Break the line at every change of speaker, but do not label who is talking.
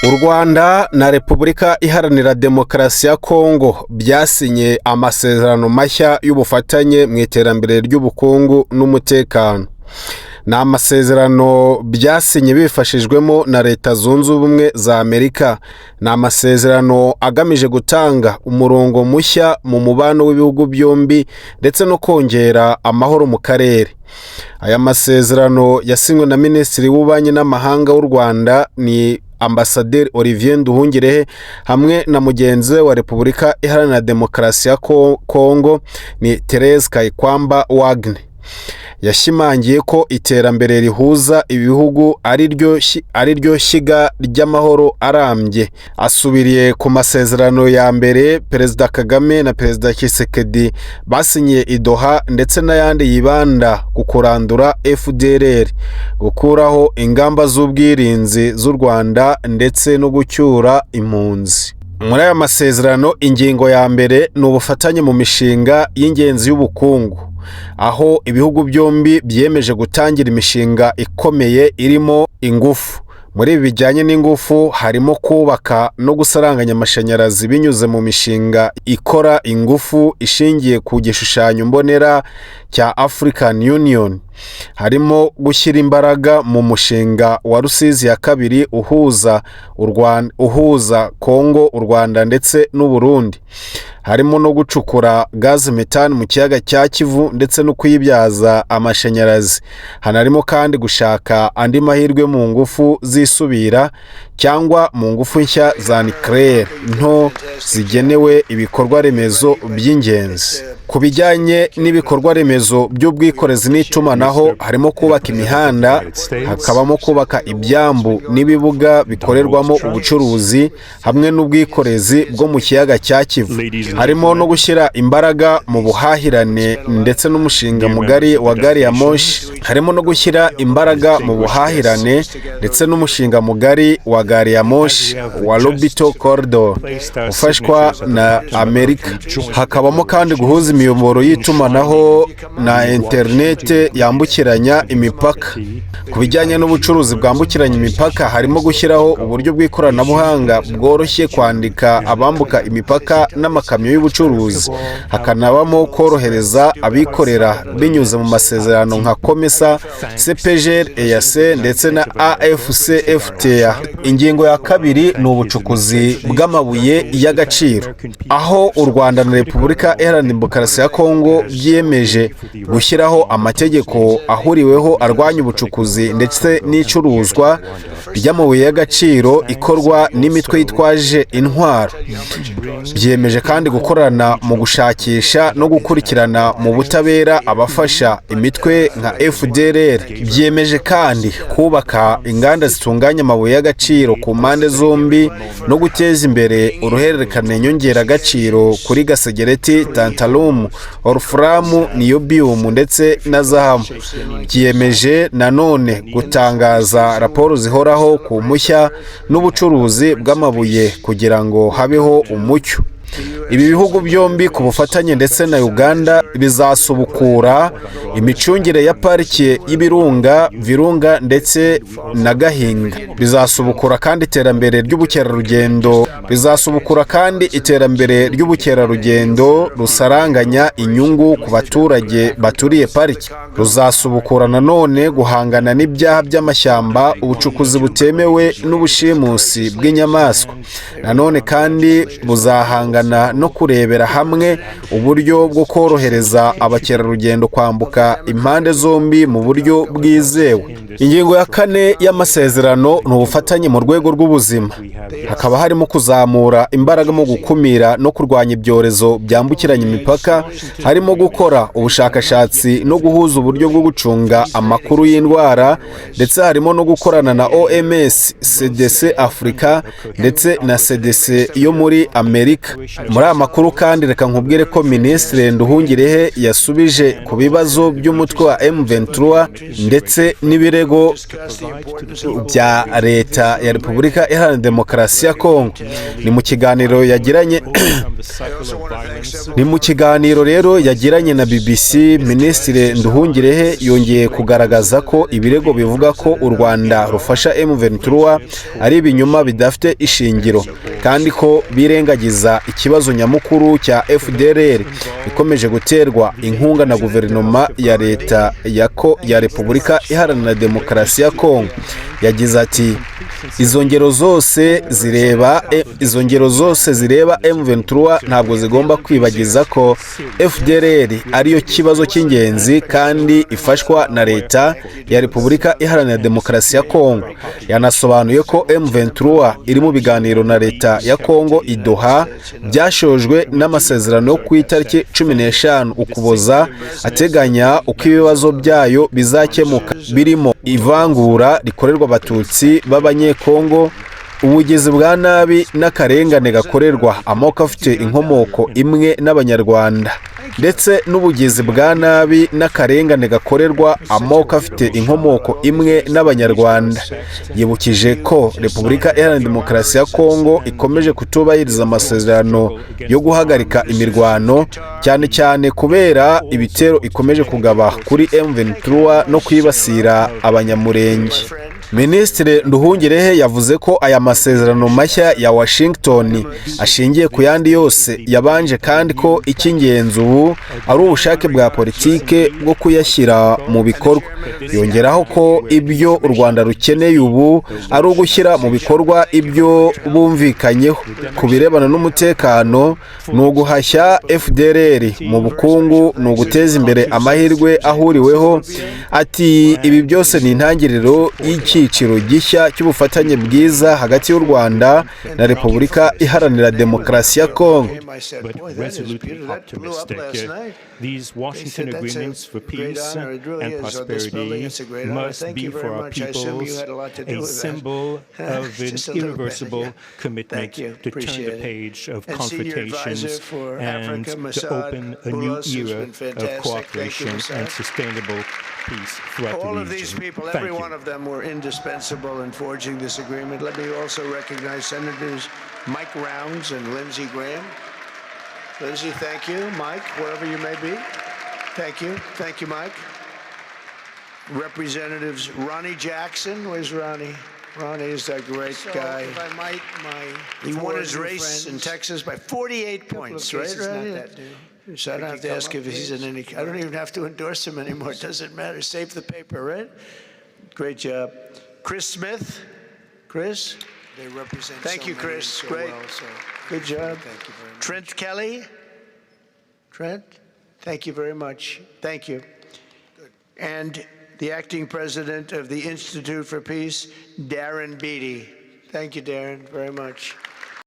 U Rwanda na Repubulika Iharanira Demokarasi ya Kongo byasinye amasezerano mashya y'ubufatanye mu iterambere ry'ubukungu n'umutekano. Ni amasezerano byasinye bifashijwemo na Leta Zunze Ubumwe za Amerika. Ni amasezerano agamije gutanga umurongo mushya mu mubano w'ibihugu byombi ndetse no kongera amahoro mu karere. Aya masezerano yasinywe na Minisitiri w'Ububanyi n'Amahanga w'u Rwanda ni Ambasaderi Olivier Nduhungirehe hamwe na mugenzi wa Repubulika Iharanira Demokarasi ya Kongo ni Therese Kayikwamba Wagner. Yashimangiye ko iterambere rihuza ibihugu ari ryo shyiga ry'amahoro arambye. Asubiriye ku masezerano ya mbere Perezida Kagame na Perezida Tshisekedi basinyiye i Doha ndetse n'ayandi yibanda ku kurandura FDLR, gukuraho ingamba z'ubwirinzi z'u Rwanda ndetse no gucyura impunzi. Muri aya masezerano ingingo ya mbere ni ubufatanye mu mishinga y'ingenzi y'ubukungu, aho ibihugu byombi byemeje gutangira imishinga ikomeye irimo ingufu. Muri ibi bijyanye n'ingufu harimo kubaka no gusaranganya amashanyarazi binyuze mu mishinga ikora ingufu ishingiye ku gishushanyo mbonera cya African Union. Harimo gushyira imbaraga mu mushinga wa Rusizi ya kabiri uhuza Kongo, u Rwanda ndetse n'u Burundi. Harimo no gucukura gazi metani mu kiyaga cya Kivu ndetse no kuyibyaza amashanyarazi. Hanarimo kandi gushaka andi mahirwe mu ngufu zisubira cyangwa mu ngufu nshya za nucleaire nto zigenewe ibikorwa remezo by'ingenzi. Ku bijyanye n'ibikorwa remezo by'ubwikorezi n'itumanaho harimo kubaka imihanda, hakabamo kubaka ibyambu n'ibibuga bikorerwamo ubucuruzi hamwe n'ubwikorezi bwo mu kiyaga cya Kivu. Harimo no gushyira imbaraga mu buhahirane ndetse n'umushinga mugari wa gari ya moshi. Harimo no gushyira imbaraga mu buhahirane ndetse n'umushinga mugari wa gari ya moshi wa Lobito Corridor ufashwa na Amerika. Hakabamo kandi guhuza imiyoboro y'itumanaho na interinete yambukiranya imipaka. Ku bijyanye n'ubucuruzi bwambukiranya imipaka harimo gushyiraho uburyo bw'ikoranabuhanga bworoshye kwandika abambuka imipaka n'amakamyo y'ubucuruzi. Hakanabamo korohereza abikorera binyuze mu masezerano nka COMESA, CPGL, EAC ndetse na AFCFTA. Ingingo ya kabiri ni ubucukuzi bw'amabuye y'agaciro, aho u Rwanda na Repubulika Iharanira Demokarasi ya Kongo byiyemeje gushyiraho amategeko ahuriweho arwanya ubucukuzi ndetse n'icuruzwa ry'amabuye y'agaciro ikorwa n'imitwe yitwaje intwaro. Byiyemeje kandi gukorana mu gushakisha no gukurikirana mu butabera abafasha imitwe nka FDLR. Byiyemeje kandi kubaka inganda zitunganya amabuye y'agaciro ku mpande zombi no guteza imbere uruhererekane nyongeragaciro kuri gasegereti, tantalum, orufuramu, niyobiyumu ndetse na zahabu. Byiyemeje nanone gutangaza raporo zihoraho ku mpushya n'ubucuruzi bw'amabuye kugira ngo habeho umucyo. Ibi bihugu byombi ku bufatanye ndetse na Uganda bizasubukura imicungire ya parike y'ibirunga, Virunga ndetse na Gahinga. Bizasubukura kandi iterambere ry'ubukerarugendo rusaranganya inyungu ku baturage baturiye pariki. Ruzasubukura nanone guhangana n'ibyaha by'amashyamba, ubucukuzi butemewe n'ubushimusi bw'inyamaswa. Nanone kandi buzahangana no kurebera hamwe uburyo bwo korohereza abakerarugendo kwambuka impande zombi mu buryo bwizewe. Ingingo ya kane y'amasezerano ni ubufatanye mu rwego rw'ubuzima. Hakaba harimo kuzamura imbaraga mu gukumira no kurwanya ibyorezo byambukiranya imipaka. Harimo gukora ubushakashatsi no guhuza uburyo bwo gucunga amakuru y'indwara, ndetse harimo no gukorana na OMS, CDC Africa ndetse na CDC yo muri Amerika. Muri aya makuru kandi reka nkubwire ko Minisitiri Nduhungirehe yasubije ku bibazo by'umutwe wa M23 ndetse n'ibirego ibirego bya leta ya Repubulika Iharanira Demokarasi ya Kongo. Ni mu kiganiro yagiranye rero yagiranye na BBC, Minisitiri Nduhungirehe yongeye kugaragaza ko ibirego bivuga ko u Rwanda rufasha M23 ari ibinyoma bidafite ishingiro, kandi ko birengagiza ikibazo nyamukuru cya FDLR ikomeje guterwa inkunga na guverinoma ya leta ya Repubulika Iharanira Demokarasi ya Kongo. Yagize ati izo ngero zose zireba M23 ntabwo zigomba kwibagiza ko FDLR ariyo kibazo cy'ingenzi kandi ifashwa na leta ya Repubulika Iharanira Demokarasi ya Kongo. Yanasobanuye ko M23 iri mu biganiro na leta ya Kongo i Doha byashojwe n'amasezerano ku itariki 15 Ukuboza ateganya uko ibibazo byayo bizakemuka, birimo ivangura rikorerwa abatutsi b'abanyekongo, ubugizi bwa nabi n'akarengane gakorerwa amoko afite inkomoko imwe n'abanyarwanda, ndetse n'ubugizi bwa nabi n'akarengane gakorerwa amoko afite inkomoko imwe n'abanyarwanda. Yibukije ko Repubulika Iharanira Demokarasi ya Kongo ikomeje kutubahiriza amasezerano yo guhagarika imirwano, cyane cyane kubera ibitero ikomeje kugaba kuri M23 no kwibasira abanyamurenge. Minisitiri Nduhungirehe yavuze ko aya masezerano mashya ya Washington ashingiye ku yandi yose yabanje, kandi ko icy'ingenzi ubu ari ubushake bwa politike bwo kuyashyira mu bikorwa. Yongeraho ko ibyo u Rwanda rukeneye ubu ari ugushyira mu bikorwa ibyo bumvikanyeho. Ku birebana n'umutekano, ni uguhashya FDLR, mu bukungu ni uguteza imbere amahirwe ahuriweho. Ati ibi byose ni intangiriro y'icyiciro gishya cy'ubufatanye bwiza hagati y'u Rwanda na Repubulika Iharanira Demokarasi ya Kongo.
These Washington agreements for peace and prosperity must be for our peoples a symbol of an irreversible commitment to turn the page of confrontations and to open a new era of cooperation and sustainable peace throughout the region.
All of these people, every one of them were indispensable in forging this agreement. Let me also recognize Senators Mike Rounds and Lindsey Graham. Lindsey, thank you. Mike, wherever you may be, thank you. Thank you, Mike. Representatives Ronnie Jackson. Where's Ronnie? Ronnie is that great guy.
If I might,
He won his race in Texas by 48 points, right, Ronnie? So I don't have to ask if he's in any. I don't even have to endorse him anymore. It doesn't matter. Save the paper, right? Great job. Chris Smith. Chris?
they represent
Thank
so
you,
many
Chris.
so
Great.
well, so
Good job.
thank you very much.
Trent Kelly. Trent, thank you very much. Thank you. And the acting president of the Institute for Peace, Darren Beatty. Thank you, Darren, very much.